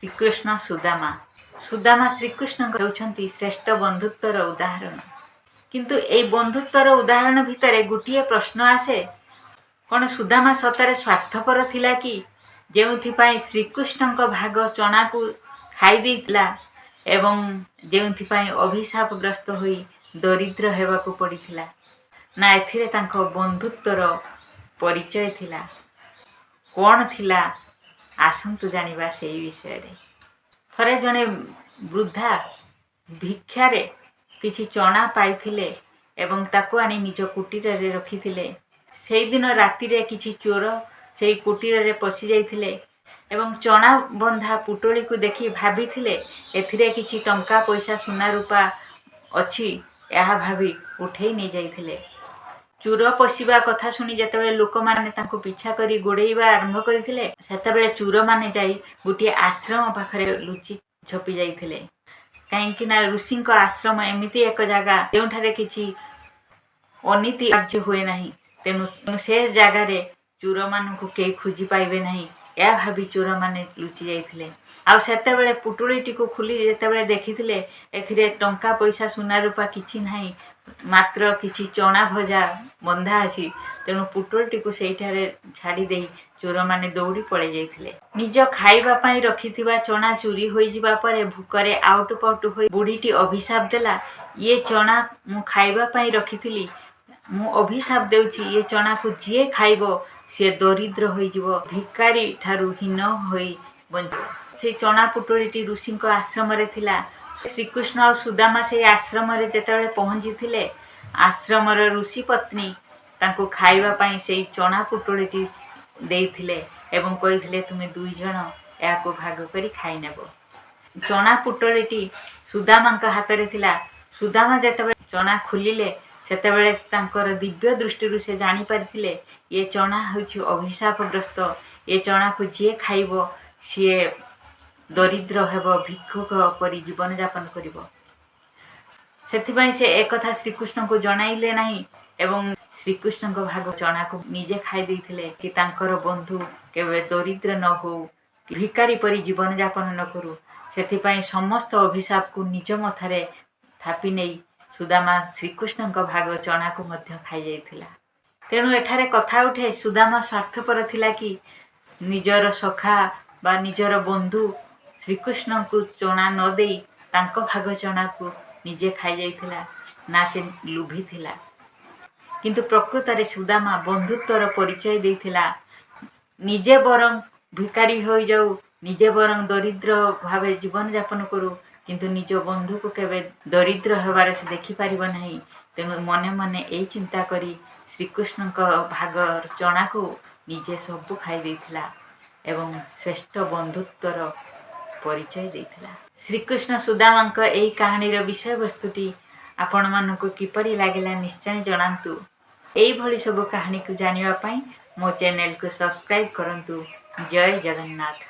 श्रीकृष्ण सुदामा सुदामा श्रीकृष्ण होउछंती श्रेष्ठ बंधुत्वर उदाहरण। किंतु ए बंधुत्वर उदाहरण भितर गोटे प्रश्न आसे, कौन सुदामा सतरे स्वार्थपर थिला कि जेउथिपाई श्रीकृष्ण भाग चना को खाई देइतिला एवं जेउथिपाई अभिशापग्रस्त होई दरिद्र हेबाकू पड़िथिला, ना एथिरे तांको बंधुत्वर परिचय थिला? कौन थिला आसंतु जानिबा से विषय रे। थरे जने वृद्धा भिक्षारे किछि चना पाइथिले एवं ताकू आनी निज कुटीर रे रखिथिले। सेई दिन राति रे किछि चोर सेई कुटीर रे पसि जाइथिले एवं चना बंधा पुटोली को देखि भाबिथिले एथिरे किछि टंका पैसा सुना रूपा अछि, यहा भाबी उठेई नै जाइथिले। चोर पशिबा कथा शुणी जेतेबेले लोक माने तांको पीछा करी गोड़ेइबा आरंभ करथिले, सेतेबेले चोर माने जाई गोटे आश्रम पाखरे लुचि छपि जाइथिले। काहेकि ना ऋषिंक आश्रम एमिति एक जगह जोंठारे किछि अनीति कार्य हुए नहीं, तेणु से जगार चोर मानू कई खोजी पाइबे नहीं, या भाभी चोर माने लुचि जाइथिले। आ सेतेबेले पुटुळीटी को खुली जेतेबेले देखिथिले एथिरे टंका पैसा सुना रूपा किछि नाही, मात्र किछि चना भजा बंधा अछि, तेणु पुटुळीटी को सेठारे छाड़ी देई चोर माने दौड़ी पळे जाइथिले। निज खाइबा पई रखिथिबा चना चोरी होई जिबा परे भूकरे आउट पाउट होई बुढ़ीटी अभिशाप देला, ये चना मु खाइबा पई रखिथिली, मु अभिशाप देउछि ये चना को जे खाइबो से दरिद्र होई जिवो, भिकारी ठारू हीन होई बंचिबो। से चना पुटुळीटी ऋषिंक आश्रम रे थिला। श्रीकृष्ण और सुदामा से आश्रम रे जेतेबेले पहुंची थिले, आश्रम रे ऋषि पत्नी तांको खाइबा पई से चना पुटुळीटी देइथिले एवं कहिथिले तुमे दुई जण याको भाग करी खाइ नेबो। चना पुटुळीटी सुदामांक हाथ रे थिला। सुदामा जेतेबेले चना खुलिले सेतेबेले तांकर दिव्य दृष्टि से जानी पारिथिले ये चना होछि अभिशापग्रस्त, ये चना को जे खाइबो सी दरिद्र हेबो, भिक्षुक परि जीवन यापन करिबो। सेथिबाई से एक कथा श्रीकृष्ण को जणाइले नहीं एवं श्रीकृष्ण को भाग चना को निजे खाई देइथिले कि तांकर बंधु केबे दरिद्र न हो, भिकारी परि जीवन यापन न करू। सेथिबाई समस्त अभिशाप को निज मथारे थापी नै सुदामा श्रीकृष्ण को भाग चना को मध्य खाई जाइथिला। तेणु एठारे कथा उठे सुदामा स्वार्थपर थिला कि निजर सखा बा निजर बंधु श्रीकृष्ण को चना न देई तांको भाग चना को निजे खाई जाइथिला, ना से लुभी थिला। किंतु प्रकृत रे सुदामा बंधुत्वर परिचय देइथिला। निजे बरं भिकारी हो जाऊ, निजे बरं दरिद्र भावे जीवन यापन करू, किंतु निज बंधु को केबे दरिद्र हेबार से देखि पारिबो नहीं। तेणु मने मने ए चिंता करी श्रीकृष्ण को भाग चना को निजे सब खाई देइथिला एवं श्रेष्ठ बंधुत्वर परिचय देइथिला। श्रीकृष्ण सुदामांक एई कहानी रो विषय वस्तुटी आपण मानकु किपरि लागिला निश्चय जणांतु। एई भली सब कहानी को जानिबा पई मो चैनल को सब्सक्राइब करंतु। जय जगन्नाथ।